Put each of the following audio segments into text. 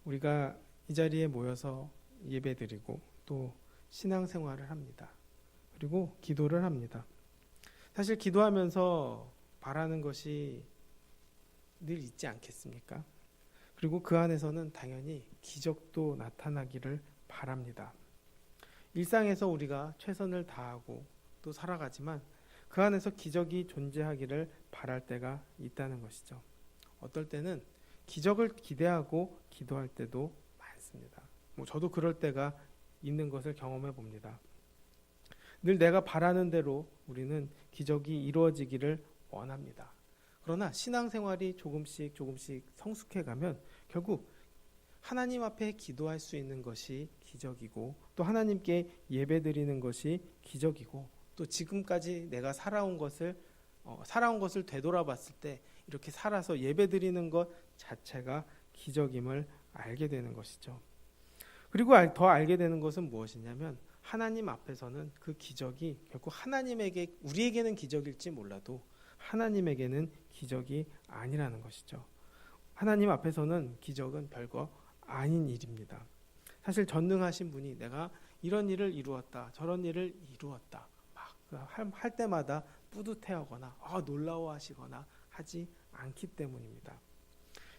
우리가 이 자리에 모여서 예배드리고 또 신앙생활을 합니다. 그리고 기도를 합니다. 사실 기도하면서 바라는 것이 늘 있지 않겠습니까? 그리고 그 안에서는 당연히 기적도 나타나기를 바랍니다. 일상에서 우리가 최선을 다하고 또 살아가지만 그 안에서 기적이 존재하기를 바랄 때가 있다는 것이죠. 어떨 때는 기적을 기대하고 기도할 때도 많습니다. 저도 그럴 때가 있는 것을 경험해 봅니다. 늘 내가 바라는 대로 우리는 기적이 이루어지기를 원합니다. 그러나 신앙생활이 조금씩 성숙해 가면 결국 하나님 앞에 기도할 수 있는 것이 기적이고 또 하나님께 예배드리는 것이 기적이고 또 지금까지 내가 살아온 것을 되돌아봤을 때 이렇게 살아서 예배드리는 것 자체가 기적임을 알게 되는 것이죠. 그리고 더 알게 되는 것은 무엇이냐면 하나님 앞에서는 그 기적이 결국 우리에게는 기적일지 몰라도 하나님에게는 기적이 아니라는 것이죠. 하나님 앞에서는 기적은 별거 아닌 일입니다. 사실 전능하신 분이 내가 이런 일을 이루었다, 저런 일을 이루었다 막 할 때마다 뿌듯해하거나 놀라워하시거나 하지 않기 때문입니다.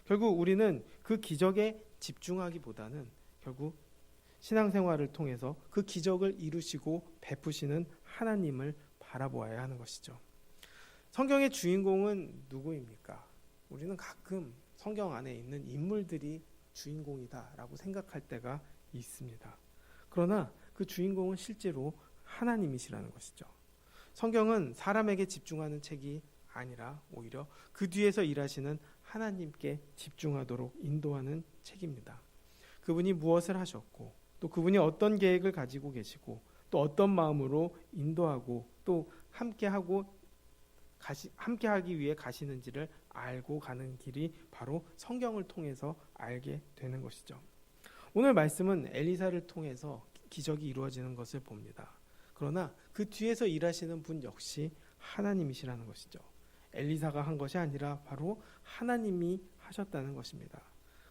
결국 우리는 그 기적에 집중하기보다는 결국 신앙생활을 통해서 그 기적을 이루시고 베푸시는 하나님을 바라보아야 하는 것이죠. 성경의 주인공은 누구입니까? 우리는 가끔 성경 안에 있는 인물들이 주인공이다라고 생각할 때가 있습니다. 그러나 그 주인공은 실제로 하나님이시라는 것이죠. 성경은 사람에게 집중하는 책이 아니라 오히려 그 뒤에서 일하시는 하나님께 집중하도록 인도하는 책입니다. 그분이 무엇을 하셨고 또 그분이 어떤 계획을 가지고 계시고 또 어떤 마음으로 인도하고 또 함께하기 위해 가시는지를 알고 가는 길이 바로 성경을 통해서 알게 되는 것이죠. 오늘 말씀은 엘리사를 통해서 기적이 이루어지는 것을 봅니다. 그러나 그 뒤에서 일하시는 분 역시 하나님이시라는 것이죠. 엘리사가 한 것이 아니라 바로 하나님이 하셨다는 것입니다.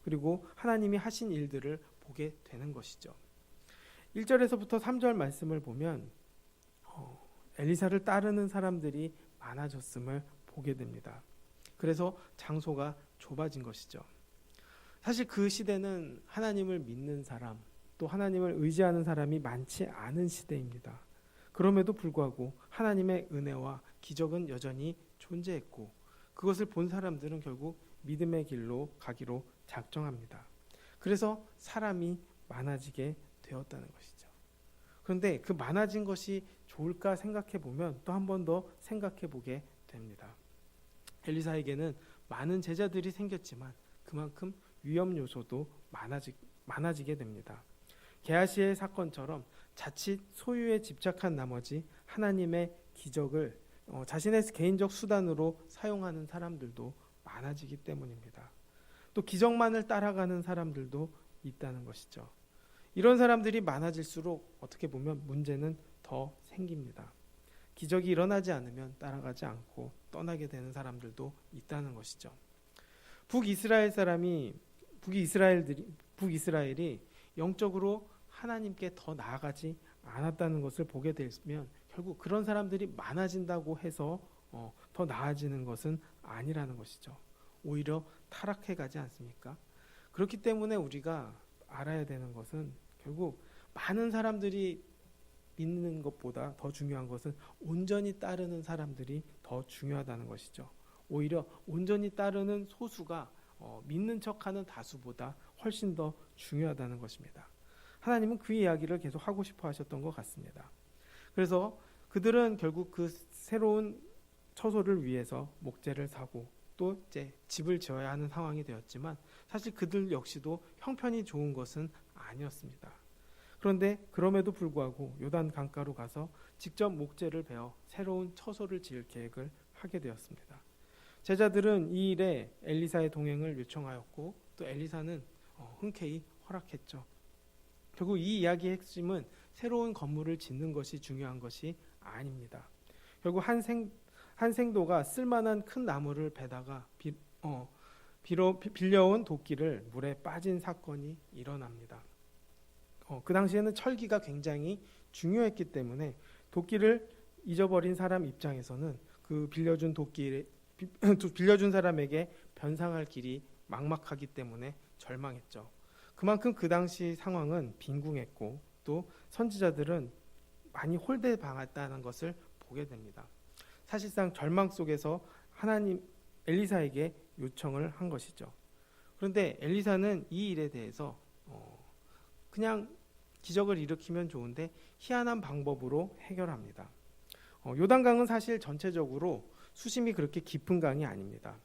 그리고 하나님이 하신 일들을 보게 되는 것이죠. 1절에서부터 3절 말씀을 보면 엘리사를 따르는 사람들이 많아졌음을 보게 됩니다. 그래서 장소가 좁아진 것이죠. 사실 그 시대는 하나님을 믿는 사람, 또 하나님을 의지하는 사람이 많지 않은 시대입니다. 그럼에도 불구하고 하나님의 은혜와 기적은 여전히 존재했고 그것을 본 사람들은 결국 믿음의 길로 가기로 작정합니다. 그래서 사람이 많아지게 되었다는 것이죠. 그런데 그 많아진 것이 좋을까 생각해 보면 또 한 번 더 생각해 보게 됩니다. 엘리사에게는 많은 제자들이 생겼지만 그만큼 위험 요소도 많아지게 됩니다. 게하시의 사건처럼 자칫 소유에 집착한 나머지 하나님의 기적을 자신의 개인적 수단으로 사용하는 사람들도 많아지기 때문입니다. 또 기적만을 따라가는 사람들도 있다는 것이죠. 이런 사람들이 많아질수록 어떻게 보면 문제는 더 생깁니다. 기적이 일어나지 않으면 따라가지 않고 떠나게 되는 사람들도 있다는 것이죠. 북이스라엘이 영적으로 하나님께 더 나아가지 않았다는 것을 보게 되면 결국 그런 사람들이 많아진다고 해서 더 나아지는 것은 아니라는 것이죠. 오히려 타락해 가지 않습니까? 그렇기 때문에 우리가 알아야 되는 것은 결국 많은 사람들이 믿는 것보다 더 중요한 것은 온전히 따르는 사람들이 더 중요하다는 것이죠. 오히려 온전히 따르는 소수가 믿는 척하는 다수보다 훨씬 더 중요하다는 것입니다. 하나님은 그 이야기를 계속 하고 싶어 하셨던 것 같습니다. 그래서 그들은 결국 그 새로운 처소를 위해서 목재를 사고 또 이제 집을 지어야 하는 상황이 되었지만 사실 그들 역시도 형편이 좋은 것은 아니었습니다. 그런데 그럼에도 불구하고 요단 강가로 가서 직접 목재를 베어 새로운 처소를 지을 계획을 하게 되었습니다. 제자들은 이 일에 엘리사의 동행을 요청하였고 또 엘리사는 흔쾌히 허락했죠. 결국 이 이야기의 핵심은 새로운 건물을 짓는 것이 중요한 것이 아닙니다. 결국 한 생도가 쓸만한 큰 나무를 베다가 빌려온 도끼를 물에 빠진 사건이 일어납니다. 그 당시에는 철기가 굉장히 중요했기 때문에 도끼를 잊어버린 사람 입장에서는 그 빌려준 사람에게 변상할 길이 막막하기 때문에 절망했죠. 그만큼 그 당시 상황은 빈궁했고 또 선지자들은 많이 홀대당했다는 것을 보게 됩니다. 사실상 절망 속에서 하나님 엘리사에게 요청을 한 것이죠. 그런데 엘리사는 이 일에 대해서 그냥 기적을 일으키면 좋은데 희한한 방법으로 해결합니다. 요단강은 사실 전체적으로 수심이 그렇게 깊은 강이 아닙니다.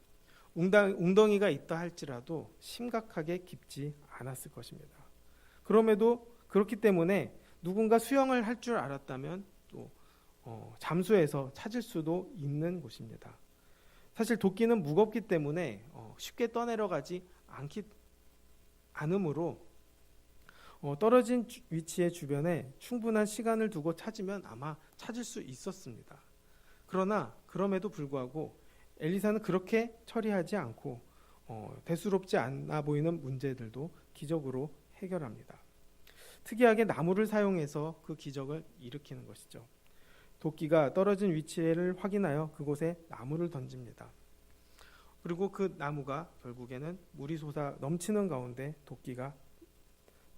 웅덩이가 있다 할지라도 심각하게 깊지 않았을 것입니다. 그럼에도 그렇기 때문에 누군가 수영을 할 줄 알았다면 또 잠수해서 찾을 수도 있는 곳입니다. 사실 도끼는 무겁기 때문에 쉽게 떠내려가지 않으므로 떨어진 위치의 주변에 충분한 시간을 두고 찾으면 아마 찾을 수 있었습니다. 그러나 그럼에도 불구하고 엘리사는 그렇게 처리하지 않고 대수롭지 않아 보이는 문제들도 기적으로 해결합니다. 특이하게 나무를 사용해서 그 기적을 일으키는 것이죠. 도끼가 떨어진 위치를 확인하여 그곳에 나무를 던집니다. 그리고 그 나무가 결국에는 물이 솟아 넘치는 가운데 도끼가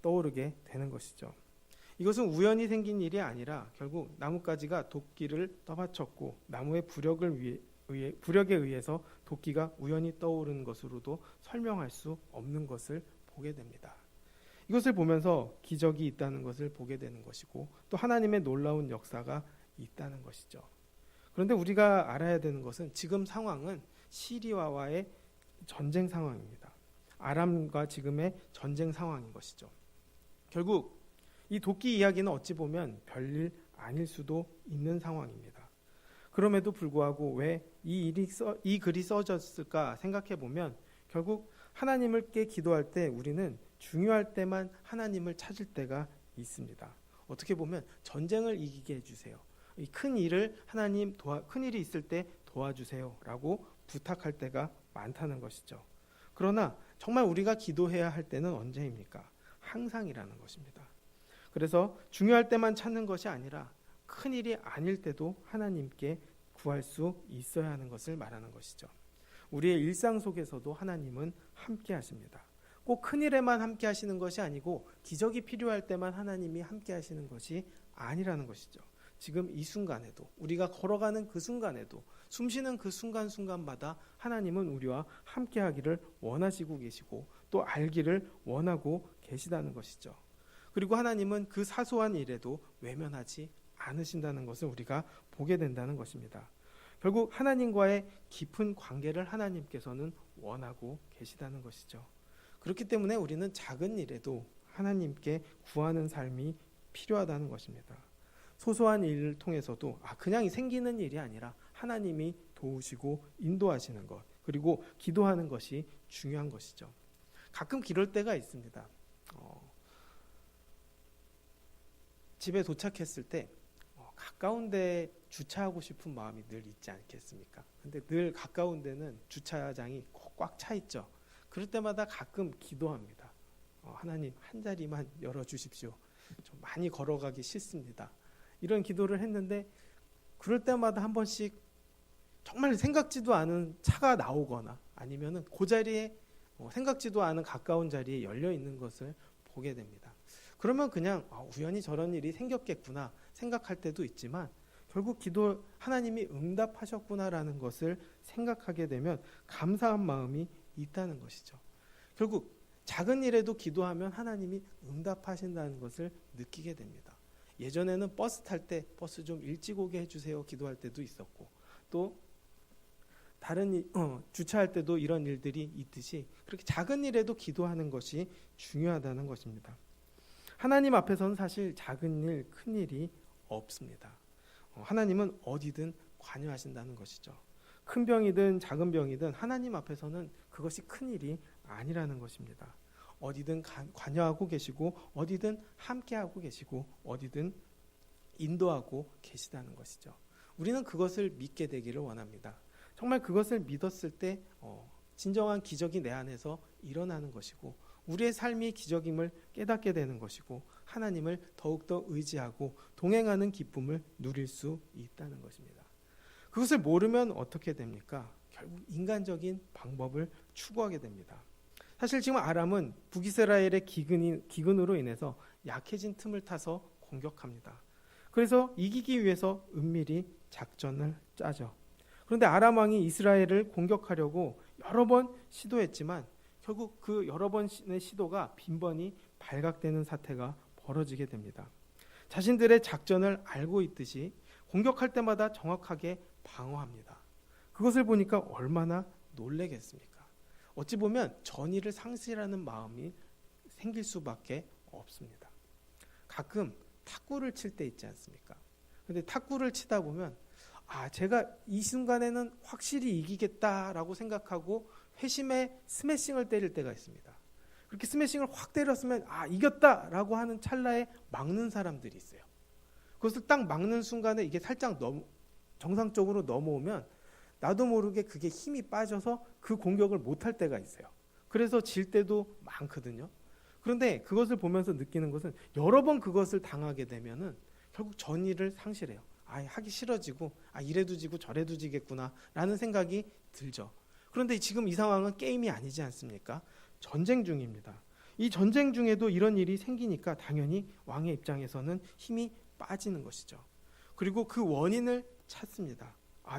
떠오르게 되는 것이죠. 이것은 우연히 생긴 일이 아니라 결국 나뭇가지가 도끼를 떠받쳤고 나무의 부력에 의해서 도끼가 우연히 떠오르는 것으로도 설명할 수 없는 것을 보게 됩니다. 이것을 보면서 기적이 있다는 것을 보게 되는 것이고 또 하나님의 놀라운 역사가 있다는 것이죠. 그런데 우리가 알아야 되는 것은 지금 상황은 시리아와의 전쟁 상황입니다. 아람과 지금의 전쟁 상황인 것이죠. 결국 이 도끼 이야기는 어찌 보면 별일 아닐 수도 있는 상황입니다. 그럼에도 불구하고 왜 이 글이 써졌을까 생각해 보면 결국 하나님께 기도할 때 우리는 중요할 때만 하나님을 찾을 때가 있습니다. 어떻게 보면 전쟁을 이기게 해주세요. 이 큰 일을 큰 일이 있을 때 도와주세요라고 부탁할 때가 많다는 것이죠. 그러나 정말 우리가 기도해야 할 때는 언제입니까? 항상이라는 것입니다. 그래서 중요할 때만 찾는 것이 아니라 큰 일이 아닐 때도 하나님께 구할 수 있어야 하는 것을 말하는 것이죠. 우리의 일상 속에서도 하나님은 함께 하십니다. 꼭 큰일에만 함께 하시는 것이 아니고 기적이 필요할 때만 하나님이 함께 하시는 것이 아니라는 것이죠. 지금 이 순간에도 우리가 걸어가는 그 순간에도 숨쉬는 그 순간순간마다 하나님은 우리와 함께 하기를 원하시고 계시고 또 알기를 원하고 계시다는 것이죠. 그리고 하나님은 그 사소한 일에도 외면하지 않으신다는 것을 우리가 보게 된다는 것입니다. 결국 하나님과의 깊은 관계를 하나님께서는 원하고 계시다는 것이죠. 그렇기 때문에 우리는 작은 일에도 하나님께 구하는 삶이 필요하다는 것입니다. 소소한 일을 통해서도 그냥 생기는 일이 아니라 하나님이 도우시고 인도하시는 것, 그리고 기도하는 것이 중요한 것이죠. 가끔 그럴 때가 있습니다. 집에 도착했을 때 가까운 데 주차하고 싶은 마음이 늘 있지 않겠습니까? 근데 늘 가까운 데는 주차장이 꽉 차 있죠. 그럴 때마다 가끔 기도합니다. 하나님 한 자리만 열어주십시오. 좀 많이 걸어가기 싫습니다. 이런 기도를 했는데 그럴 때마다 한 번씩 정말 생각지도 않은 차가 나오거나 아니면은 그 자리에 생각지도 않은 가까운 자리에 열려 있는 것을 보게 됩니다. 그러면 그냥 우연히 저런 일이 생겼겠구나 생각할 때도 있지만 결국 기도 하나님이 응답하셨구나라는 것을 생각하게 되면 감사한 마음이 있다는 것이죠. 결국 작은 일에도 기도하면 하나님이 응답하신다는 것을 느끼게 됩니다. 예전에는 버스 탈 때 버스 좀 일찍 오게 해주세요 기도할 때도 있었고 또 다른 주차할 때도 이런 일들이 있듯이 그렇게 작은 일에도 기도하는 것이 중요하다는 것입니다. 하나님 앞에서는 사실 작은 일, 큰 일이 없습니다. 하나님은 어디든 관여하신다는 것이죠. 큰 병이든 작은 병이든 하나님 앞에서는 그것이 큰 일이 아니라는 것입니다. 어디든 관여하고 계시고 어디든 함께하고 계시고 어디든 인도하고 계시다는 것이죠. 우리는 그것을 믿게 되기를 원합니다. 정말 그것을 믿었을 때 진정한 기적이 내 안에서 일어나는 것이고 우리의 삶이 기적임을 깨닫게 되는 것이고 하나님을 더욱더 의지하고 동행하는 기쁨을 누릴 수 있다는 것입니다. 그것을 모르면 어떻게 됩니까? 결국 인간적인 방법을 추구하게 됩니다. 사실 지금 아람은 북이스라엘의 기근으로 인해서 약해진 틈을 타서 공격합니다. 그래서 이기기 위해서 은밀히 작전을 짜죠. 그런데 아람 왕이 이스라엘을 공격하려고 여러 번 시도했지만 결국 그 여러 번의 시도가 빈번히 발각되는 사태가 벌어지게 됩니다. 자신들의 작전을 알고 있듯이 공격할 때마다 정확하게 방어합니다. 그것을 보니까 얼마나 놀라겠습니까? 어찌 보면 전의를 상실하는 마음이 생길 수밖에 없습니다. 가끔 탁구를 칠 때 있지 않습니까? 근데 탁구를 치다 보면 제가 이 순간에는 확실히 이기겠다라고 생각하고 회심의 스매싱을 때릴 때가 있습니다. 그렇게 스매싱을 확 때렸으면 이겼다라고 하는 찰나에 막는 사람들이 있어요. 그것을 딱 막는 순간에 이게 살짝 정상적으로 넘어오면 나도 모르게 그게 힘이 빠져서 그 공격을 못할 때가 있어요. 그래서 질 때도 많거든요. 그런데 그것을 보면서 느끼는 것은 여러 번 그것을 당하게 되면은 결국 전의를 상실해요. 하기 싫어지고 이래도 지고 저래도 지겠구나 라는 생각이 들죠. 그런데 지금 이 상황은 게임이 아니지 않습니까? 전쟁 중입니다. 이 전쟁 중에도 이런 일이 생기니까 당연히 왕의 입장에서는 힘이 빠지는 것이죠. 그리고 그 원인을 찾습니다.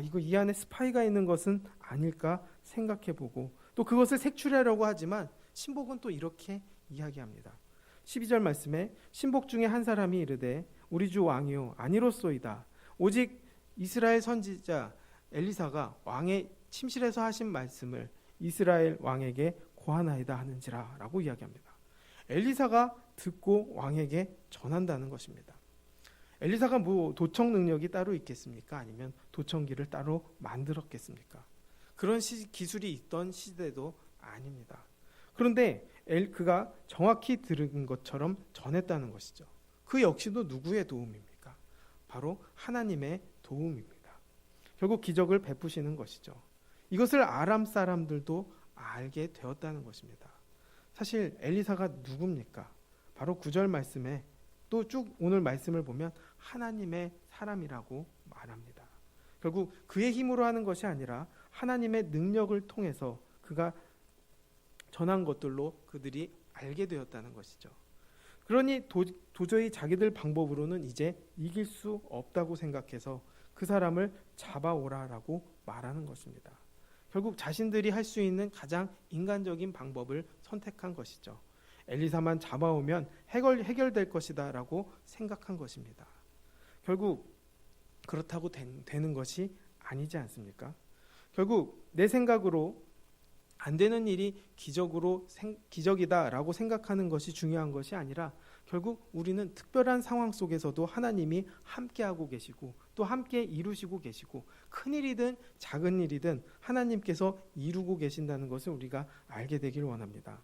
이거 이 안에 스파이가 있는 것은 아닐까 생각해보고 또 그것을 색출하려고 하지만 신복은 또 이렇게 이야기합니다. 12절 말씀에 신복 중에 한 사람이 이르되 우리 주 왕이요 아니로소이다. 오직 이스라엘 선지자 엘리사가 왕의 침실에서 하신 말씀을 이스라엘 왕에게 고하나이다 하는지라 라고 이야기합니다. 엘리사가 듣고 왕에게 전한다는 것입니다. 엘리사가 도청 능력이 따로 있겠습니까? 아니면 도청기를 따로 만들었겠습니까? 그런 기술이 있던 시대도 아닙니다. 그런데 그가 정확히 들은 것처럼 전했다는 것이죠. 그 역시도 누구의 도움입니까? 바로 하나님의 도움입니다. 결국 기적을 베푸시는 것이죠. 이것을 아람 사람들도 알게 되었다는 것입니다. 사실 엘리사가 누굽니까? 바로 9절 말씀에 또 쭉 오늘 말씀을 보면 하나님의 사람이라고 말합니다. 결국 그의 힘으로 하는 것이 아니라 하나님의 능력을 통해서 그가 전한 것들로 그들이 알게 되었다는 것이죠. 그러니 도저히 자기들 방법으로는 이제 이길 수 없다고 생각해서 그 사람을 잡아오라라고 말하는 것입니다. 결국 자신들이 할 수 있는 가장 인간적인 방법을 선택한 것이죠. 엘리사만 잡아오면 해결될 것이다 라고 생각한 것입니다. 결국 그렇다고 되는 것이 아니지 않습니까? 결국 내 생각으로 안 되는 일이 기적이다 라고 생각하는 것이 중요한 것이 아니라 결국 우리는 특별한 상황 속에서도 하나님이 함께하고 계시고 또 함께 이루시고 계시고 큰일이든 작은 일이든 하나님께서 이루고 계신다는 것을 우리가 알게 되길 원합니다.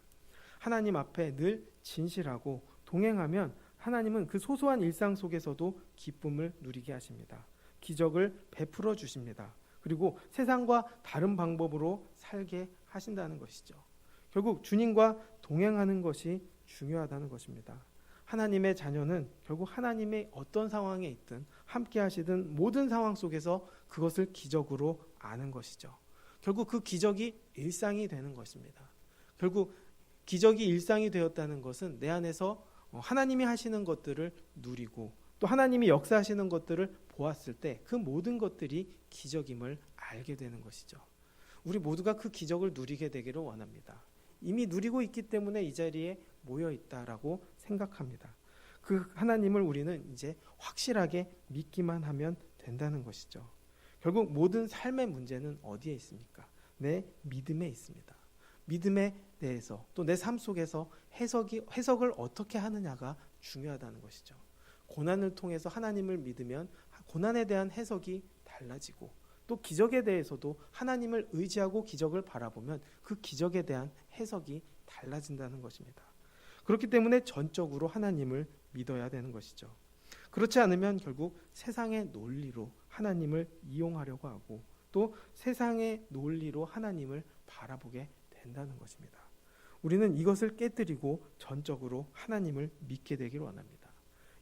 하나님 앞에 늘 진실하고 동행하면 하나님은 그 소소한 일상 속에서도 기쁨을 누리게 하십니다. 기적을 베풀어 주십니다. 그리고 세상과 다른 방법으로 살게 하신다는 것이죠. 결국 주님과 동행하는 것이 중요하다는 것입니다. 하나님의 자녀는 결국 하나님의 어떤 상황에 있든 함께 하시든 모든 상황 속에서 그것을 기적으로 아는 것이죠. 결국 그 기적이 일상이 되는 것입니다. 결국 기적이 일상이 되었다는 것은 내 안에서 하나님이 하시는 것들을 누리고 또 하나님이 역사하시는 것들을 보았을 때 그 모든 것들이 기적임을 알게 되는 것이죠. 우리 모두가 그 기적을 누리게 되기를 원합니다. 이미 누리고 있기 때문에 이 자리에 모여 있다라고 생각합니다. 그 하나님을 우리는 이제 확실하게 믿기만 하면 된다는 것이죠. 결국 모든 삶의 문제는 어디에 있습니까? 내 믿음에 있습니다. 믿음에 대해서 또 내 삶 속에서 해석을 어떻게 하느냐가 중요하다는 것이죠. 고난을 통해서 하나님을 믿으면 고난에 대한 해석이 달라지고 또 기적에 대해서도 하나님을 의지하고 기적을 바라보면 그 기적에 대한 해석이 달라진다는 것입니다. 그렇기 때문에 전적으로 하나님을 믿어야 되는 것이죠. 그렇지 않으면 결국 세상의 논리로 하나님을 이용하려고 하고 또 세상의 논리로 하나님을 바라보게 된다는 것입니다. 우리는 이것을 깨뜨리고 전적으로 하나님을 믿게 되길 원합니다.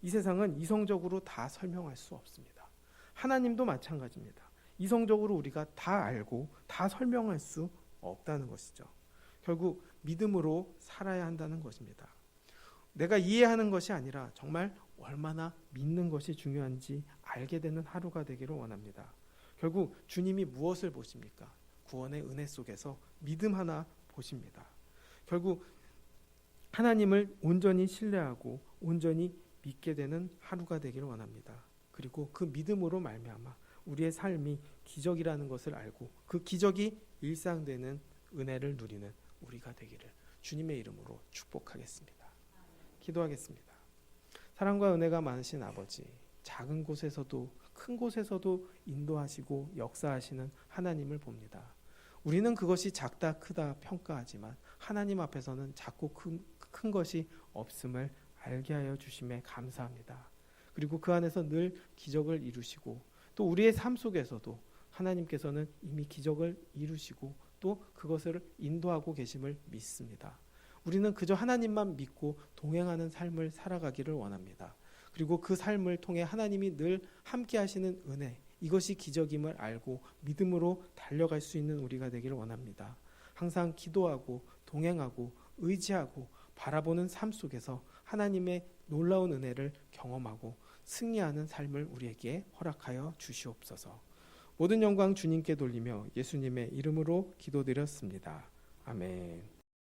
이 세상은 이성적으로 다 설명할 수 없습니다. 하나님도 마찬가지입니다. 이성적으로 우리가 다 알고 다 설명할 수 없다는 것이죠. 결국 믿음으로 살아야 한다는 것입니다. 내가 이해하는 것이 아니라 정말 얼마나 믿는 것이 중요한지 알게 되는 하루가 되기를 원합니다. 결국 주님이 무엇을 보십니까? 구원의 은혜 속에서 믿음 하나 보십니다. 결국 하나님을 온전히 신뢰하고 온전히 믿게 되는 하루가 되기를 원합니다. 그리고 그 믿음으로 말미암아 우리의 삶이 기적이라는 것을 알고 그 기적이 일상되는 은혜를 누리는 우리가 되기를 주님의 이름으로 축복하겠습니다. 기도하겠습니다. 사랑과 은혜가 많으신 아버지, 작은 곳에서도 큰 곳에서도 인도하시고 역사하시는 하나님을 봅니다. 우리는 그것이 작다 크다 평가하지만 하나님 앞에서는 작고 큰 것이 없음을 알게 하여 주심에 감사합니다. 그리고 그 안에서 늘 기적을 이루시고 또 우리의 삶 속에서도 하나님께서는 이미 기적을 이루시고 또 그것을 인도하고 계심을 믿습니다. 우리는 그저 하나님만 믿고 동행하는 삶을 살아가기를 원합니다. 그리고 그 삶을 통해 하나님이 늘 함께 하시는 은혜, 이것이 기적임을 알고 믿음으로 달려갈 수 있는 우리가 되기를 원합니다. 항상 기도하고 동행하고 의지하고 바라보는 삶 속에서 하나님의 놀라운 은혜를 경험하고 승리하는 삶을 우리에게 허락하여 주시옵소서. 모든 영광 주님께 돌리며 예수님의 이름으로 기도드렸습니다. 아멘.